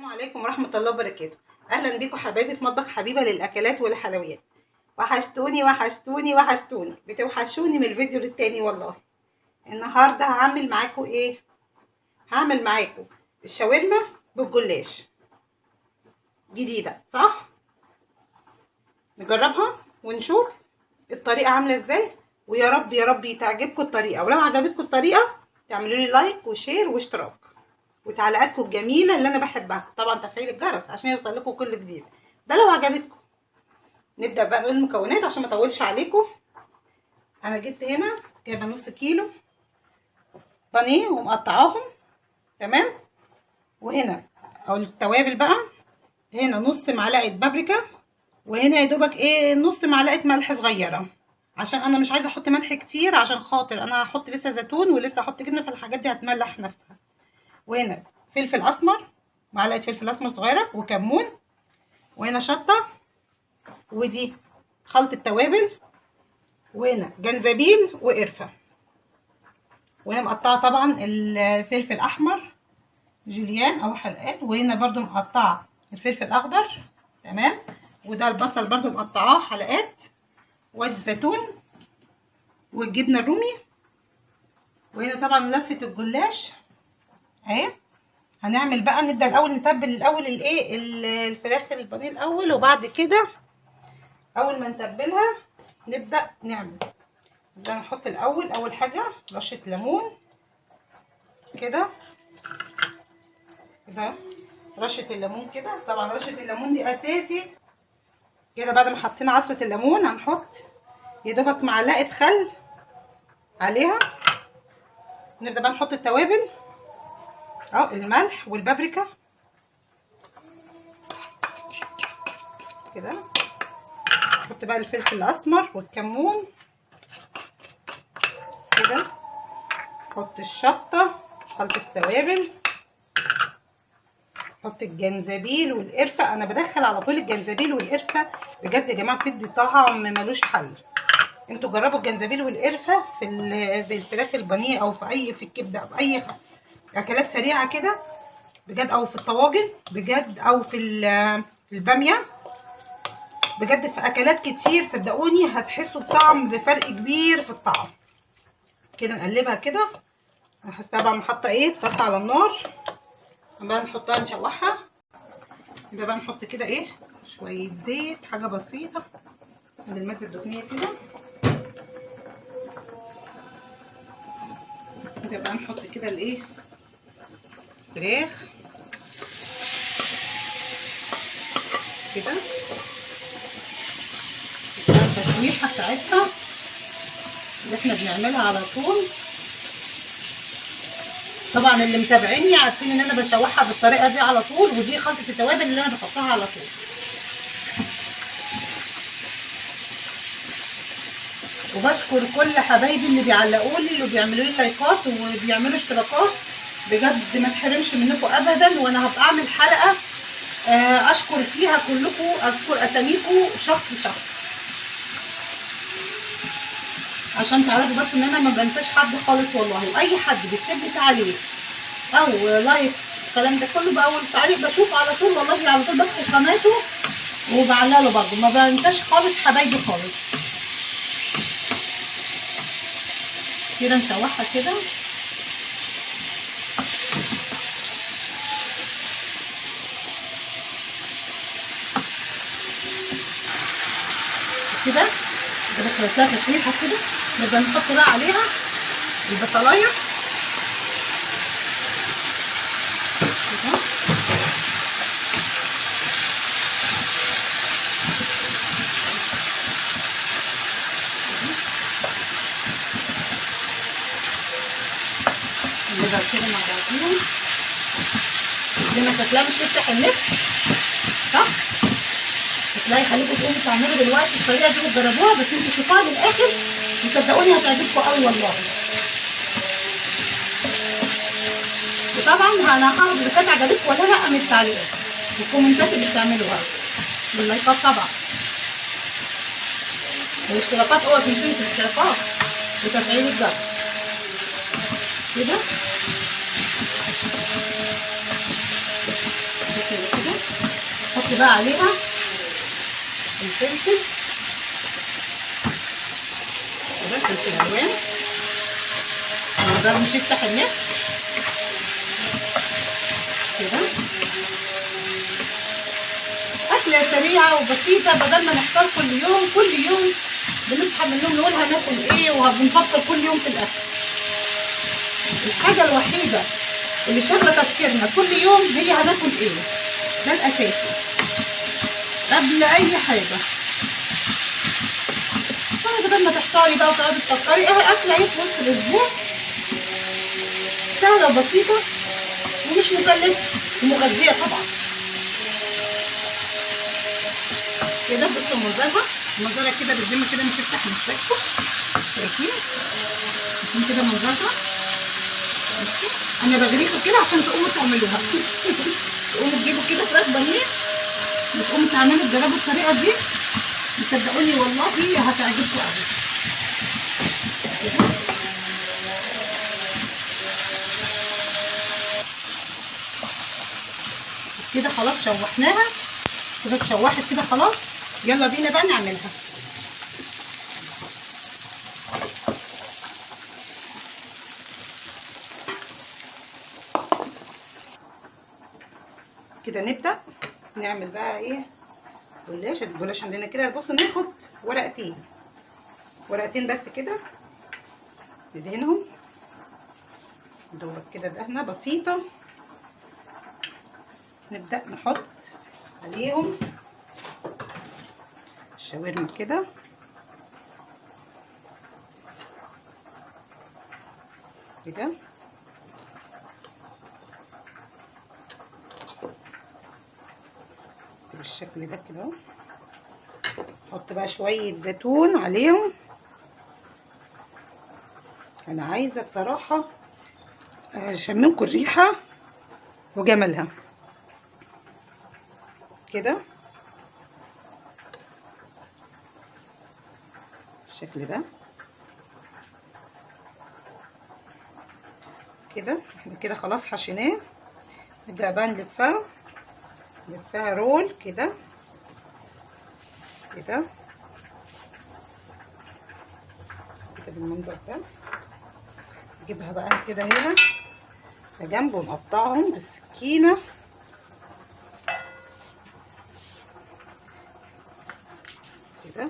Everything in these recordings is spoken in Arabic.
عليكم ورحمة الله وبركاته. أهلا بيكم حبايبي في مطبخ حبيبة للأكلات والحلويات. وحشتوني وحشتوني وحشتوني، بتوحشوني من الفيديو للتاني والله. النهاردة هعمل معاكم إيه؟ هعمل معاكم الشاورما بالجلاش، جديدة صح؟ نجربها ونشوف الطريقة عاملة إزاي، ويا رب يا رب تعجبكم الطريقة، ولو عجبتكم الطريقة تعملوا لي لايك وشير واشتراك وتعليقاتكم الجميله اللي انا بحبها، طبعا تفعيل الجرس عشان يوصل لكم كل جديد. ده لو عجبتكم. نبدا بقى نقول المكونات عشان ما اطولش عليكم. انا جبت هنا جايبه نص كيلو بانيه ومقطعاهم تمام، وهنا او التوابل بقى، هنا نص معلقه بابريكا، وهنا يا دوبك ايه نص معلقه ملح صغيره، عشان انا مش عايزه احط ملح كتير عشان خاطر انا هحط لسه زيتون ولسه هحط جبنه، فالحاجات دي هتملح نفسها. وهنا فلفل اسمر، معلقه فلفل اسمر صغيره، وكمون، وهنا شطه، ودي خلطه توابل، وهنا جنزبيل وقرفه، وهنا مقطعه طبعا الفلفل احمر جوليان او حلقات، وهنا برضو مقطعه الفلفل الاخضر تمام، وده البصل برضو مقطعاه حلقات، وادي الزيتون والجبنه الرومي، وهنا طبعا لفه الجلاش اهي. هنعمل بقى نبدا الاول نتبل الاول الايه الفراخ البانيه الاول، وبعد كده اول ما نتبلها نبدا نحط الاول اول حاجه رشه ليمون كده رشه الليمون كده، طبعا رشه الليمون دي اساسي كده. بعد ما حطينا عصره الليمون هنحط يا دوبك معلقه خل عليها. نبدا بقى نحط التوابل الملح والبابريكا كده، نحط بقى الفلفل الاسمر والكمون كده، نحط الشطه خلطه التوابل، نحط الجنزبيل والقرفه. انا بدخل على طول الجنزبيل والقرفه بجد يا جماعه، بتدي طعم ملوش حل. انتوا جربوا الجنزبيل والقرفه في الفراخ البانيه او في الكبده او اي اكلات سريعه كده بجد، او في الطواجن بجد، او في الباميه بجد، في اكلات كتير صدقوني هتحسوا بفرق كبير في الطعم. كده نقلبها كده. هحسها بقى حاطه ايه طاسه على النار، بقى نحطها نشوحها. يبقى بقى نحط كده ايه شويه زيت، حاجه بسيطه من الماده الدهنيه كده. بقى نحط كده الايه فراخ كده، التشويحه بتاعتها اللي احنا بنعملها على طول. طبعا اللي متابعيني عارفين ان انا بشوحها بالطريقه دي على طول، ودي خلطه التوابل اللي انا بحطها على طول. وبشكر كل حبايبي اللي بيعلقوا لي وبيعملوا لي لايكات وبيعملوا اشتراكات، بجد ما تحرمش منكم ابدا. وانا هبقى اعمل حلقه اشكر فيها كلكم، اذكر اساميكم شخص شخص عشان تعرفوا بس ان انا ما بنساش حد خالص والله. واي حد بيكتب لي تعليق او لايك الكلام ده كله باول تعليق بشوف على طول والله، على طول بدخل قناته وبعلق له برضه، ما بنساش خالص حبايبي خالص. كده نشوحها كده كده خلصتها تشويحه كده. نبدا نحط بقى عليها البصلايه كده، نبدا كده مع بعضيهم. زي ما شكلها مش يفتح النفس صح؟ شكلها يخليكم تقوموا تعملوا دلوقتي الطريقه دي وتجربوها، بس انتوا شوفوها للاخر وصدقوني هتعجبكم قوي والله. وطبعا انا هعرف اذا كانت عجبتكم ولا لا من التعليقات والكومنتات اللي بتعملوها واللايكات طبعا والاشتراكات. اوعوا تنسوا الاشتراكات وتفعيل الجرس كده. بالشكل ده كده. حط بقى عليها الفلفل كده، فلفل الوان، نقدر مش يفتح النفس كده. اكله سريعه وبسيطه، بدل ما نحتار كل يوم بنصحى من النوم نقول هناكل ايه وبنفكر كل يوم في الاكل. الحاجه الوحيده اللي شاغله تفكيرنا كل يوم هي هناكل ايه، ده الاساسي قبل اي حاجه. بدل ما تحتاري بقى وتقعدي تفكري ايه اكله ايه في وسط الاسبوع، سهله وبسيطه ومش مكلفه ومغذيه طبعا. كده بصوا منظرها كده بالذمه كده مش هفتح من شكله، شايفين كده منظرها. انا بغريكم كده عشان تقوموا تعملوها تقوموا تجيبوا كده فراخ بانيه وتقوموا تعملوا تجربوا الطريقه دي، صدقوني والله هتعجبكم قوي. كده خلاص شوحناها كده، اتشوحت كده خلاص. يلا بينا بقى نعملها. كده نبدأ نعمل بقى ايه جلاش. الجلاش عندنا كده بصوا ناخد ورقتين بس كده ندهنهم دوبك كده دهنه بسيطه. نبدأ نحط عليهم الشاورما كده كده. بالشكل ده كده اهو. احط بقى شويه زيتون عليهم. انا عايزه بصراحه اشممكم الريحه وجمالها كده بالشكل ده كده. احنا كده خلاص حشيناه. نبدأ بقى نلفها رول كده كده بالمنظر ده. نجيبها بقى كده هنا جنب ونقطعهم بالسكينة كده.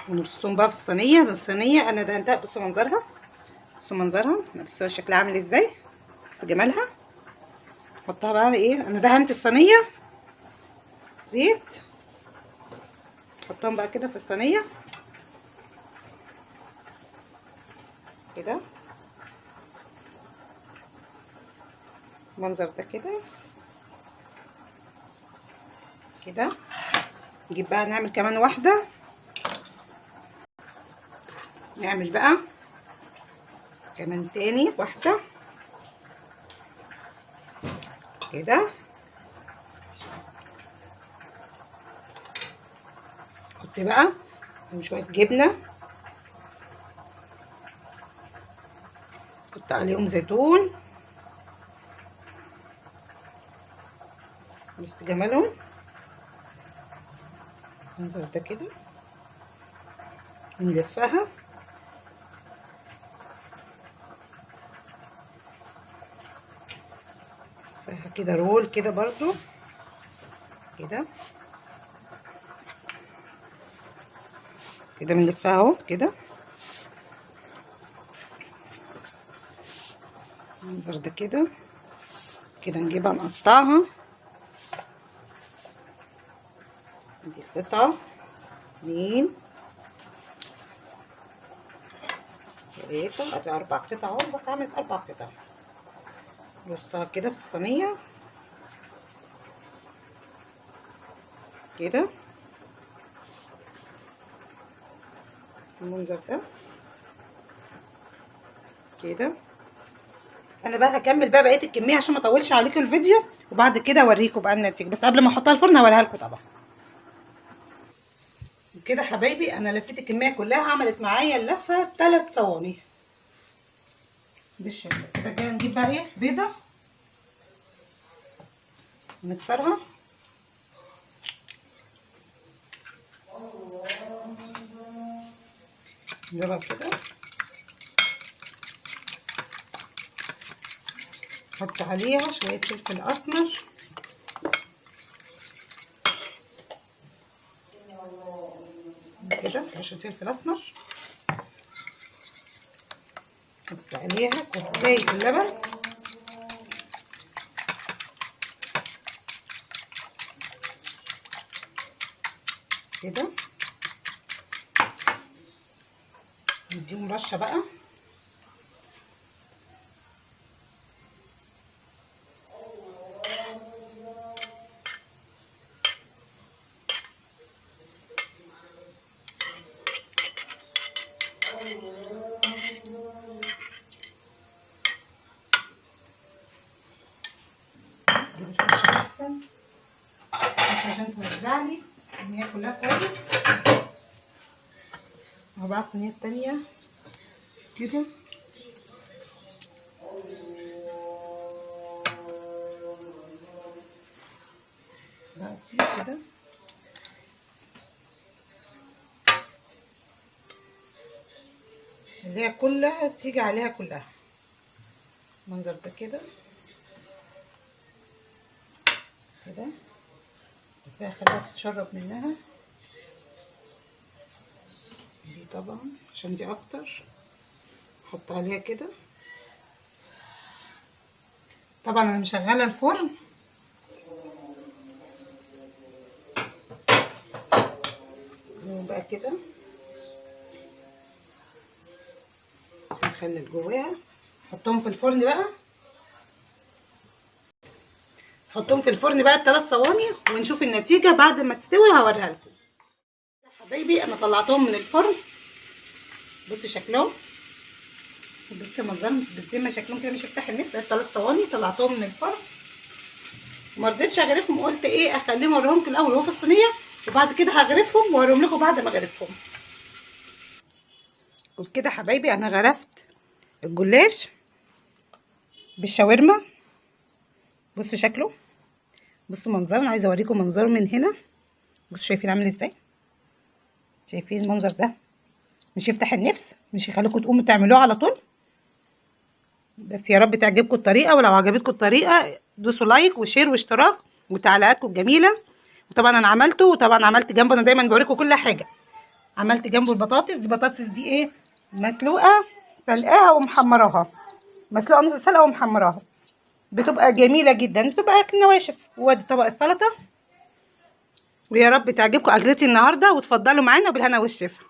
ونرصهم بقى في الصينية. انا دهنتها. بصوا منظرها بصوا شكلها عامل ازاي، بصوا جمالها. نحطها بقى ايه، انا دهنت الصينيه زيت. نحطهم بقى كده في الصينيه كده المنظر ده كده كده. نجيب بقى نعمل كمان واحده. نعمل بقى كمان تاني واحده كده. حط بقى شويه جبنه، حط عليهم زيتون. بص جمالهم المنظر ده كده. نلفها كده رول كده برضو كده بنلفها اهو كده المنظر ده كده نجيبها نقطعها. دي قطعة 2 3 ادي 4 قطع اهو. بعمل 4 قطع. نرصها كده في الصينية كده المنظر ده كده. انا بقى هكمل بقى بقيه الكميه عشان ما اطولش عليكم الفيديو، وبعد كده اوريكم بقى النتيجه. بس قبل ما احطها الفرن هوريها لكم طبعا. كده حبايبي انا لفيت الكميه كلها، عملت معايا اللفه 3 صواني. بالشكل كده. جاي نجيب بقى ايه بيضه نكسرها. نضربها كده، نحط عليها شويه فلفل اسمر كده، رشه فلفل اسمر، نحط عليها كوبايه اللبن كده، نديهم رشه بقى. اجيب الفرشه احسن عشان توزع لي المياه كلها كويس. اهو بقى الصينيه التانيه كده، بقى تصير كده اللي هي كلها تيجي عليها كلها المنظر ده كده كده. خليها تتشرب منها دي طبعا عشان دي اكتر. احط عليها كده. طبعا انا مشغله الفرن بقى كده، نخلي جواها. نحطهم في الفرن بقى، نحطهم في الفرن بقى 3 ثواني ونشوف النتيجه بعد ما تستوي هوريها لكم. حبايبي انا طلعتهم من الفرن، بصوا شكلهم، بصوا منظرهم، بصوا ما شكلهم كده مش هيفتح النفس. 3 ثواني طلعتهم من الفرن، ما رضيتش اغرفهم، قلت ايه اخليهم اوريهم لكم الاول وهو في الصينيه وبعد كده هغرفهم واوريهم لكم بعد ما اغرفهم. وبكده حبايبي انا غرفت الجلاش بالشاورما. بصوا شكله، بصوا منظره، انا عايزه اوريكم منظره من هنا. بصوا شايفين عامل ازاي؟ شايفين المنظر ده؟ مش يفتح النفس، مش يخليكم تقوموا تعملوه على طول. بس يا رب تعجبكم الطريقه، ولو عجبتكم الطريقه دوسوا لايك وشير واشتراك وتعليقاتكم الجميله. وطبعا انا عملته، وطبعا عملت جنبه، انا دايما بوريكم كل حاجه. عملت جنبه البطاطس دي، البطاطس دي ايه مسلوقه، سلقاها ومحمراها، مسلوقه نص سلقه ومحمراها، بتبقى جميله جدا، بتبقى نواشف. وادي طبق السلطه، ويا رب تعجبكم اكلتي النهارده وتفضلوا معانا، وبالهنا والشفا.